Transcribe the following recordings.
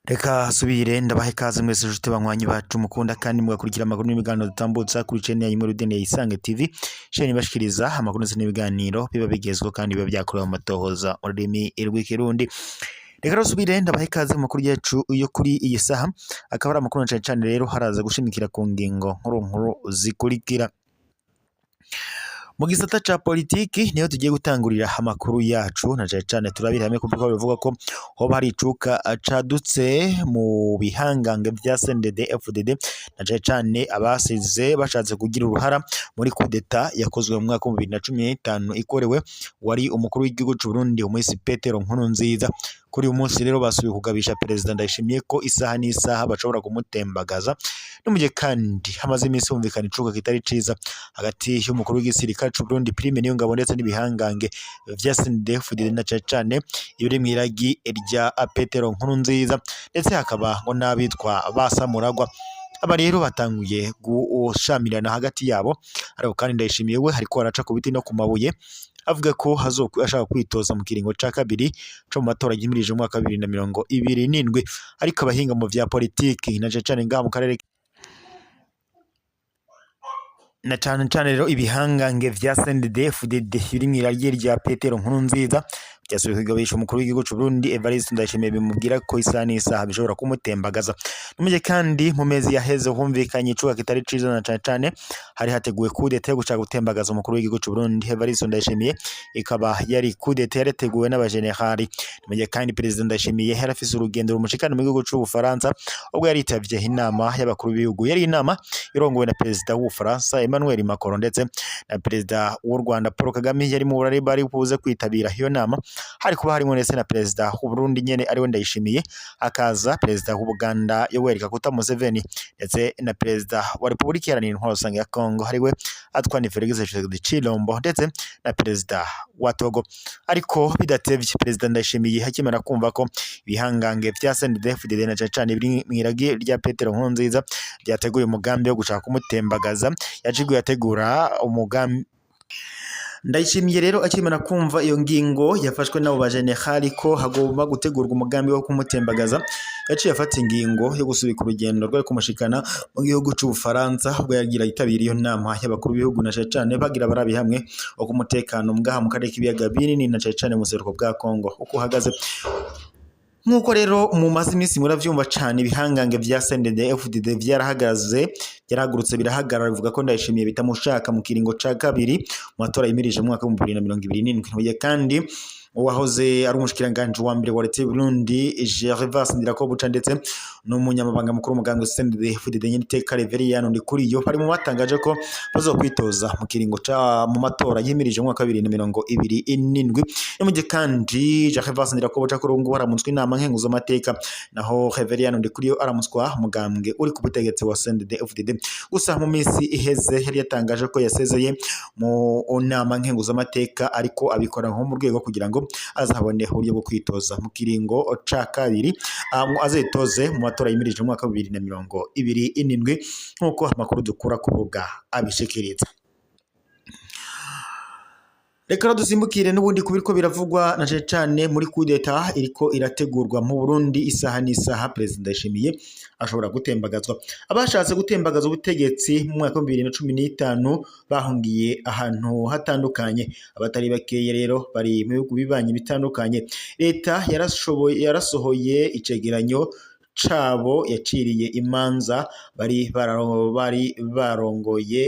Reka subire ndabahe kaze mwese nshuti banywanyi bacu mukunda kandi mugakurikira amakuru n'ibiganiro dutambutsa kuri channel ya Inkuru Dene ya Isange TV. Channel ibashikiriza amakuru ndetse n'ibiganiro biba bigezweho kandi biba byakorewe mu matohoza mu rurimi rw'ikirundi. Reka subire ndabahe kaze mu makuru yacu yo kuri iyi saha, akaba ari amakuru cyane rero haraza gushimikira ku ngingo nkuru zikurikira. Mu gisata ca politiki niyo tugiye gutangurira amakuru yacu na cyane turabira hamwe kuko bivuga ko hoba hari icuka cadutse mu bihangange bya CNDD FDD na cyane abasize bashatse kugira uruhara muri kudeta yakozwe mu mwaka wa 2015 ikorewe wari umukuru w'igihugu cy'u Burundi umwisi Petero Nkurunziza. Kuri uyu munsi rero basubiye kugabisha Perezida Ndayishimiye ko isaha n'isaha bashobora kumutembagaza. N'umuje kandi hamaze iminsi humvikana icuka kitari ciza hagati y'umukuru w'igisirikare cy'u Burundi Prime Niyongabo ndetse n'ibihangange vya CNDD FDD na cyane ibiri mwiragi rya Petero Nkurunziza, ndetse hakaba ngo nabitwa basamuragwa. Aba rero batanguye gushamirana hagati yabo, ariko kandi Ndayishimiye we hariko araca ku biti no ku mabuye avuga ko ashaka kwitoza mu kiringo ca kabiri cyo mu matora yimirije mu mwaka wa 2027, ariko abahinga mu vya politiki na cyane ngaha mu karere na cyane rero ibihangange vya CNDD FDD biri mwiragi rya Petero Nkurunziza byasubiye kugabisha umukuru w'igihugu cy'u Burundi Evariste Ndayishimiye bimubwira ko isaha n'isaha bishobora kumutembagaza. N'umuje kandi mu mezi yaheze humvikanye icuka kitari ciza na cyane hari hateguwe kudeta yo gushaka gutembagaza umukuru w'igihugu cy'u Burundi Evariste Ndayishimiye, ikaba yari kudeta yareteguwe n'abajenerali. N'umuje kandi Perezida Ndayishimiye yarafise urugendo rumushikana mu gihugu cy'u Bufaransa ubwo yaritavye inama y'abakuru b'ibihugu, yari inama irongowe na Perezida w'u Bufaransa Emmanuel Macron ndetse na Perezida w'u Rwanda Paul Kagame. Yari mu burari bari buze kwitabira iyo nama, hari kuba harimo ndetse na Perezida w'u Burundi nyene ariwe Ndayishimiye, akaza Perezida w'u Buganda Yoweri Kaguta Museveni ndetse na Perezida wa Repubulika Iharanira Intwaro Rusange ya Congo hariwe Antoine Felix Tshilombo ndetse na Perezida wa Togo. Ariko bidatevye Perezida Ndayishimiye hakimara kumva ko ibihangange vya CNDD FDD na cyane biri mwiragi rya Petero Nkurunziza byateguye umugambi wo gushaka kumutembagaza, yaciye yategura umugambi. Ndayishimiye rero akimana kumva iyo ngingo yafashwe n'abo bajenerali ko hagomba gutegurwa umugambi wo kumutembagaza, yaciye afata ingingo yo gusubika urugendo rwo kumushikana mu gihugu cy'u Bufaransa ubwo yagira yitabira iyo nama y'abakuru b'ibihugu na cyane bagira barabi hamwe wo kumutekano ngaha mu karere k'ibiyaga binini na cyane mu seruko bwa Kongo uko uhagaze. Nkuko rero mu mazi iminsi muravyumva cyane ibihangange vya CNDD FDD byarahagurutse birahagarara bivuga ko Ndayishimiye bitamushaka mu kiringo ca kabiri mu matora yimirije mu mwaka wa 2027. Kandi uwahoze ari umushikiranganje wa mbere wa leta y'u Burundi Gervais Ndirakobuca ndetse n'umunyamabanga mukuru w'umuganga CNDD FDD Nyeniteka Reverien Ndikuriyo bari mu batangaje ko bazokwitoza mu kiringo ca mu matora yimirije mu mwaka wa 2027. N'umuje kandi Gervais Ndirakobuca ko rungu haramutswe inama nkenguzo amateka, naho Reverien Ndikuriyo aramutswa mugambwe uri ku butegetsi wa CNDD FDD. Gusa mu minsi iheze yari yatangaje ko yasezeye mu nama nkenguzo amateka, ariko abikora nko mu rwego kugira ngo azahabone uburyo bwo kwitoza mu kiringo ca kabiri azitoze mu matora yimirije mu mwaka wa 2027 nk'uko amakuru dukura ku rubuga abishikiriza. Reka dusimbukire n'ubundi kubiriko biravugwa na cyane muri kudeta iriko irategurwa mu Burundi isaha n'isaha. Perezida Ndayishimiye ashobora gutembagazwa. Abashatse gutembagaza ubutegetsi mu mwaka wa 2015 bahungiye ahantu hatandukanye, abatari bakeye rero bari mu bihugu bibanye bitandukanye. Leta yarasohoye icegeranyo cabo yaciriye imanza bari barongoye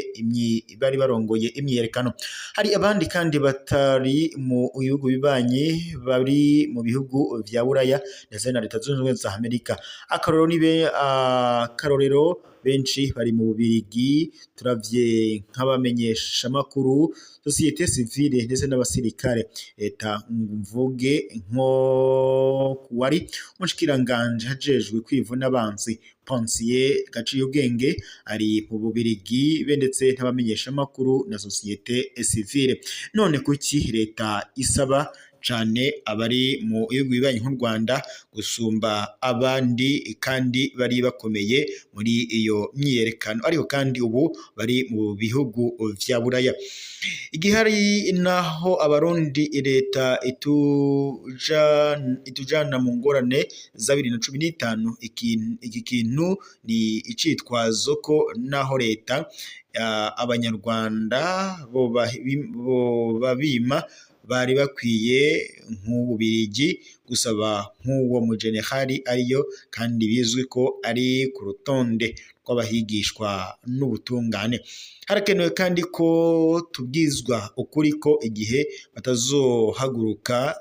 imyiyerekano. Hari abandi kandi batari mu bihugu bibanye bari mu bihugu vya Buraya ndetse na Leta Zunze Ubumwe za Amerika. Akarorero benshi bari mu Bubirigi, turavye nk'abamenyesha makuru, societe civile ndetse n'abasirikare. Leta mvuge nko kuwari umushikiranganje hajejwe kwivuna abansi Ponsier Gaciyubwenge ari mu Bubirigi be ndetse n'abamenyesha makuru na societe civile. None kuki leta isaba cane abari mu bihugu bibanyi nk'u Rwanda gusumba abandi kandi bari bakomeye muri iyo myiyerekano, ariko kandi ubu bari mu bihugu vya Buraya. Igihari naho abarundi leta itujana mu ngorane za 2015, iki kintu ni icitwazo ko naho leta abanyarwanda bo babima bari bakwiye nk'Ububirigi gusaba nk'uwo mu generali ariyo, kandi bizwi ko ari ku rutonde rw'abahigishwa n'ubutungane. Harakenewe kandi ko tubwizwa ukuri ko igihe batazohaguruka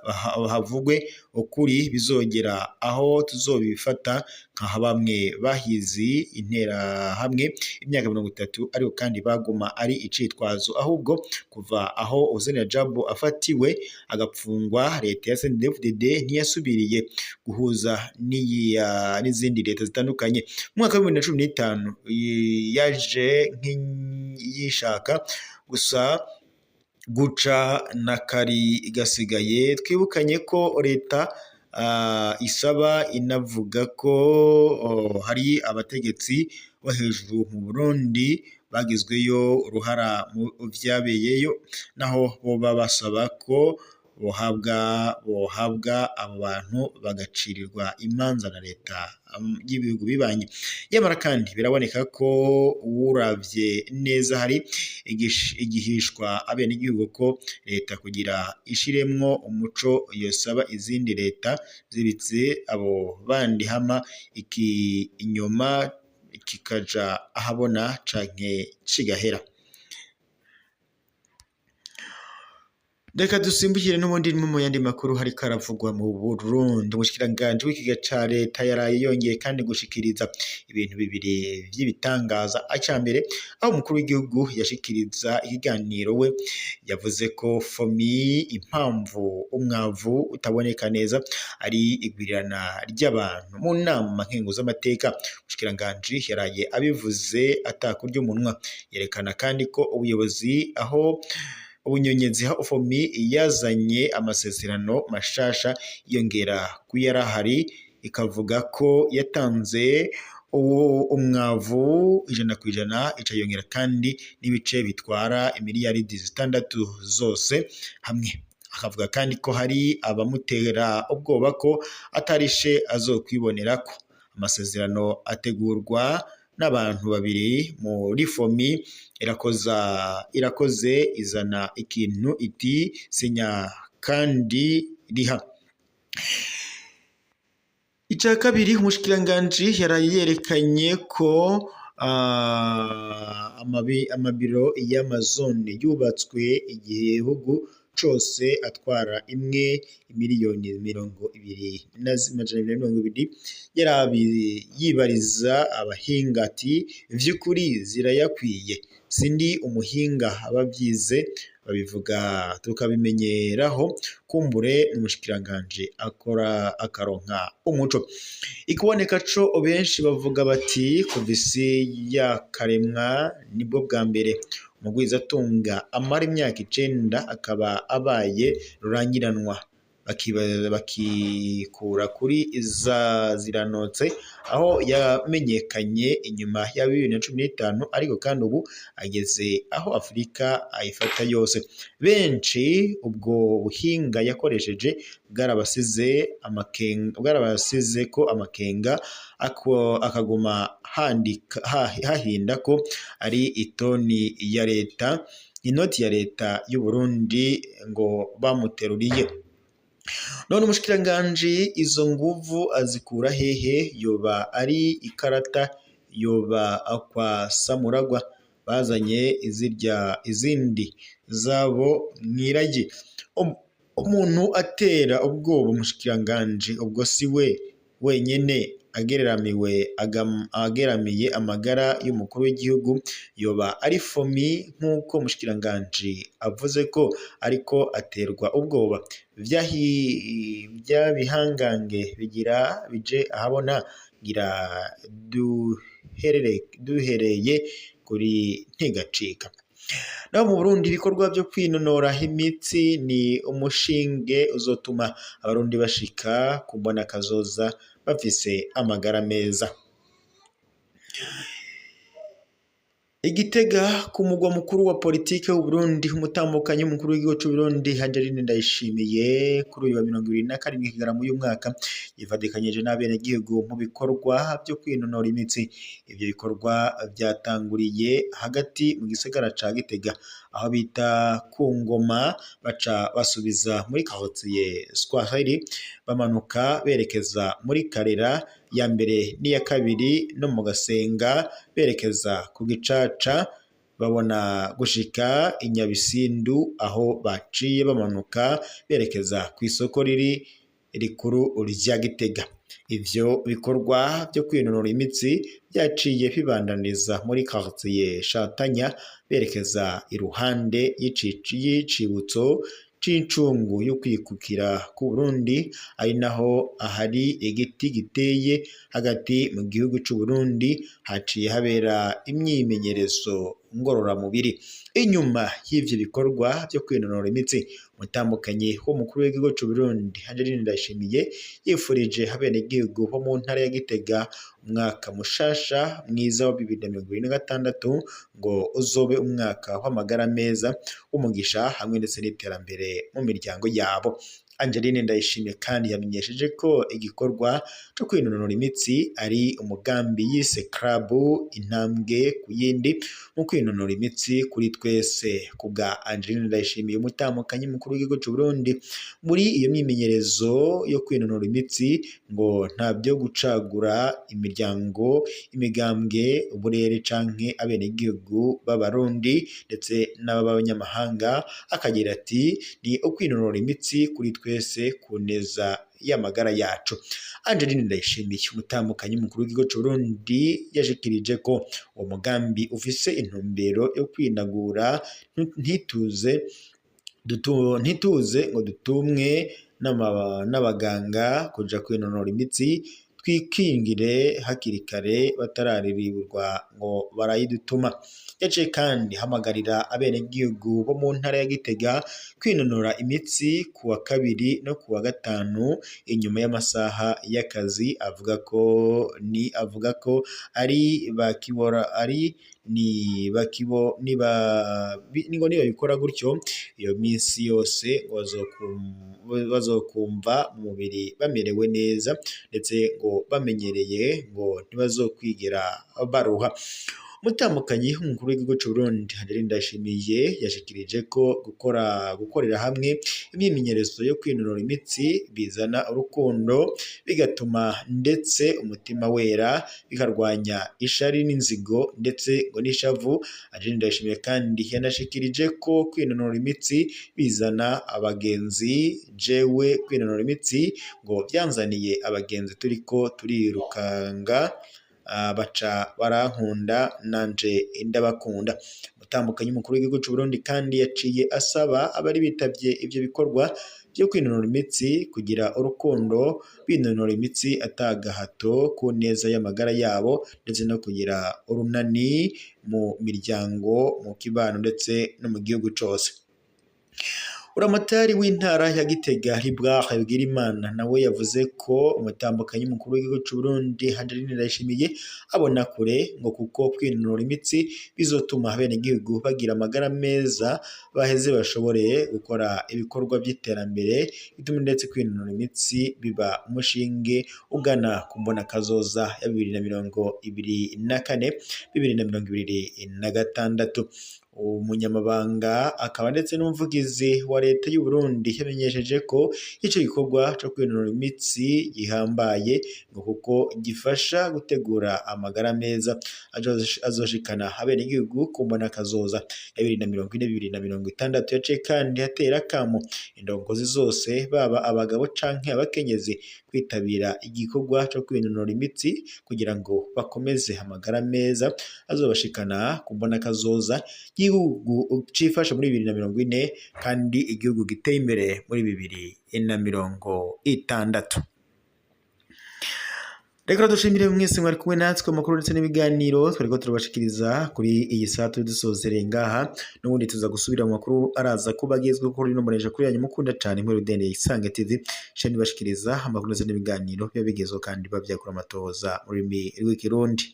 havugwe ukuri bizogera aho tuzobifata nka bamwe bahizi intera hamwe imyaka 30, ariko kandi baguma ari icitwazo, ahubwo kuva aho Hussein Jabo afatiwe agapfungwa leta ya CNDD-FDD ntiyasubiriye guhuza n'izindi leta zitandukanye. Mu mwaka wa 2015 yaje yishaka gusa guca na kari gasigaye. Twibukanye ko leta isaba inavuga ko hari abategetsi bo hejuru mu Burundi bagizweyo uruhara mu vyabeyeyo, naho boba basaba ko bohabwa abo bantu bagacirirwa imanza na leta y'ibihugu bibanye. Yamara kandi biraboneka ko uravye neza hari igihishwa abenegihugu ko leta kugira ishiremwo umuco yosaba izindi leta ziritse abo bandi hama inyuma kikaja ahabona canke cigahera. Reka dusimbukire n'ubundi mu yandi makuru hari karavugwa mu Burundi. Umushikiranganji w'ikiga ca leta yaraye yongeye kandi gushikiriza ibintu bibiri vy'ibitangaza. Acambere aho umukuru w'igihugu yashikiriza ikiganiro we yavuze ko FOMI impamvu umwavu utaboneka neza ari igwirirana ry'abantu mu nama nkenguzamateka. Umushikiranganji yaraye abivuze atakurya umunwa, yerekana kandi ko ubuyobozi aho ubunyonyezi ha FOMI yazanye amasezerano mashasha yongera kuyarahari, ikavuga ko yatanze umwavu 100% ica yongera kandi n'ibice bitwara imiliyaridi 6 zose hamwe. Akavuga kandi ko hari abamutera ubwoba ko atarishe azokwibonerako. Amasezerano ategurwa n'abantu babiri muri FOMI, irakoze izana ikintu iti sinya kandi riha. Ica kabiri, umushikiranganji yarayerekanye ko amabiro y'amazone yubatswe igihugu cose atwara imwe miliyoni 220 yibariza abahinga ati vy'ukuri zirayakwiye. Sindi umuhinga, abavyize babivuga tukabimenyeraho, kumbure n'umushikiranganji akora akaronka umuco. Ikuboneka co benshi bavuga bati kuva isi yakaremwa nibwo bwa mbere umugwizatunga amara imyaka 9 akaba abaye rurangiranwa. Bakikura kuri ziranotse aho yamenyekanye inyuma ya 2015, ariko kandi ubu ageze aho Afrika ayifata yose. Benshi ubwo buhinga yakoresheje bwarabasize ko amakenga akaguma hahinda ko ari itoni ya leta, inoti ya leta y'u Burundi ngo bamuteruriye. None umushikiranganji izo nguvu azikura hehe? Yoba ari ikarata, yoba akwa Samuragwa bazanye izindi zabo mwiragi. Umuntu atera ubwoba umushikiranganji ubwo si we wenyene ageramiye amagara y'umukuru w'igihugu, yoba ari FOMI nk'uko umushikiranganji avuze ko ariko aterwa ubwoba. Vya bihangange bigira bije ahabona ngira duhereye kuri ntigacika. Naho mu Burundi ibikorwa byo kwinonora imitsi ni umushinge uzotuma abarundi bashika kubona kazoza bafise amagara meza. Igitega ku mugwa mukuru wa politike w'u Burundi, umutambukanyi mukuru w'igihugu cy'u Burundi Angeline Ndayishimiye kuri uyu wa 27 Kigarama uyu mwaka yifadikanyije n'abenegihugu mu bikorwa byo kwinonora imitsi. Ibyo bikorwa byatanguriye hagati mu gisagara ca Gitega aho bita ku Ngoma, baca basubiza muri quartier Swahili bamanuka berekeza muri Karera ya mbere n'iya kabiri no mu Gasenga berekeza ku Gicaca, babona gushika Inyabisindu aho baciye bamanuka berekeza ku isoko rikuru rya Gitega. Ivyo bikorwa byo kwinonora imitsi byaciye bibandaniza muri quartier Shatanya berekeza iruhande y'icibutso c'incungu yo kwikukira ku Burundi, ari naho ahari igiti giteye hagati mu gihugu cy'u Burundi, haciye habera imyimenyerezo ngororamubiri. Inyuma y'ivyo bikorwa byo kwinonora imitsi, umutambukanyi w'umukuru w'igihugu cy'u Burundi Angeline Ndayishimiye yifurije abenegihugu bo mu ntara ya Gitega umwaka mushasha mwiza wa 2026 ngo uzobe umwaka w'amagara meza, umugisha hamwe ndetse n'iterambere mu miryango yabo. Angeline Ndayishimiye kandi yamenyesheje ko igikorwa cyo kwinonora imitsi ari umugambi yise club intambwe ku yindi mu kwinonora imitsi kuri twese. Kubwa Angeline Ndayishimiye umutambukanyi mukuru w'igihugu cy'u Burundi, muri iyo myimenyerezo yo kwinonora imitsi ngo nta byo gucagura imiryango, imigambwe, uburere canke abenegihugu b'abarundi ndetse n'abanyamahanga. Akagira ati ni ukwinonora imitsi kuri twese ku neza y'amagara yacu. Angeline Ndayishimiye umutambukanyi mukuru w'igihugu cy'u Burundi yashikirije ko uwo mugambi ufise intumbero yo kwinagura ntituze ngo dutumwe n'abaganga kuja kwinonora imitsi, twikingire hakiri kare batararirirwa ngo barayidutuma. Yaciye kandi hamagarira abenegihugu bo mu ntara ya Gitega kwinonora imitsi ku wa kabiri no ku wa gatanu inyuma y'amasaha y'akazi. Avuga ko ari bakibora ari niba bikora gutyo iyo minsi yose bazokumva mu mubiri bamerewe neza ndetse ngo bamenyereye ngo ntibazokwigira baruha. Umutambukanyi w'umukuru w'igihugu cy'u Burundi Angeline Ndayishimiye yashikirije ko gukorera hamwe imyimenyerezo yo kwinonora imitsi bizana urukundo, bigatuma ndetse umutima wera, bikarwanya ishari n'inzigo ndetse ngo n'ishavu. Angeline Ndayishimiye kandi yanashikirije ko kwinonora imitsi bizana abagenzi. Jewe kwinonora imitsi ngo byanzaniye abagenzi, turiko turirukanga baca barankunda nanje ndabakunda. Umutambukanyi mukuru w'igihugu cy'u Burundi kandi yaciye asaba abari bitavye ivyo bikorwa byo kwinonora imitsi kugira urukundo, binonora imitsi atagahato ku neza y'amagara yabo ndetse no kugira urunani mu miryango, mu kibano ndetse no mu gihugu cyose. Uramatari w'intara ya Gitega Libraire Bigirimana nawe yavuze ko umutambukanyi mukuru w'igihugu cy'u Burundi Angeline Ndayishimiye abona kure ngo kuko kwinonora imitsi bizotuma abenegihugu bagira amagara meza, baheze bashobore gukora ibikorwa by'iterambere, bituma ndetse kwinonora imitsi biba umushinge ugana ku mbona kazoza ya 2024 2026. Umunyamabanga akaba ndetse n'umuvugizi wa leta y'u Burundi yamenyesheje ko ico gikorwa cyo kwinonora imitsi gihambaye ngo kuko gifasha gutegura amagara meza azoshikana abenegihugu ku mbona kazoza ya 2040-2060. Yaciye kandi hatera akamo indongozi zose baba abagabo canke abakenyezi kwitabira igikorwa cyo kwinonora imitsi kugira ngo bakomeze amagara meza azobashikana ku mbona kazoza igihugu cifasha muri 2040 kandi igihugu giteye imbere muri 2060. reka dushimire mwese mwari kumwe natwe amakuru ndetse n'ibiganiro twariko turabashikiriza kuri iyi saa dusozereye ngaha n'ubundi tuza gusubira mu makuru araza kuba agezweho kuri no mbonesha kuri yanyu mukunda cyane muri Rudende Isange TV shani bashikiriza amakuru ndetse n'ibiganiro biba bigezweho kandi bavyakura amatoza muri rw'ikirundi.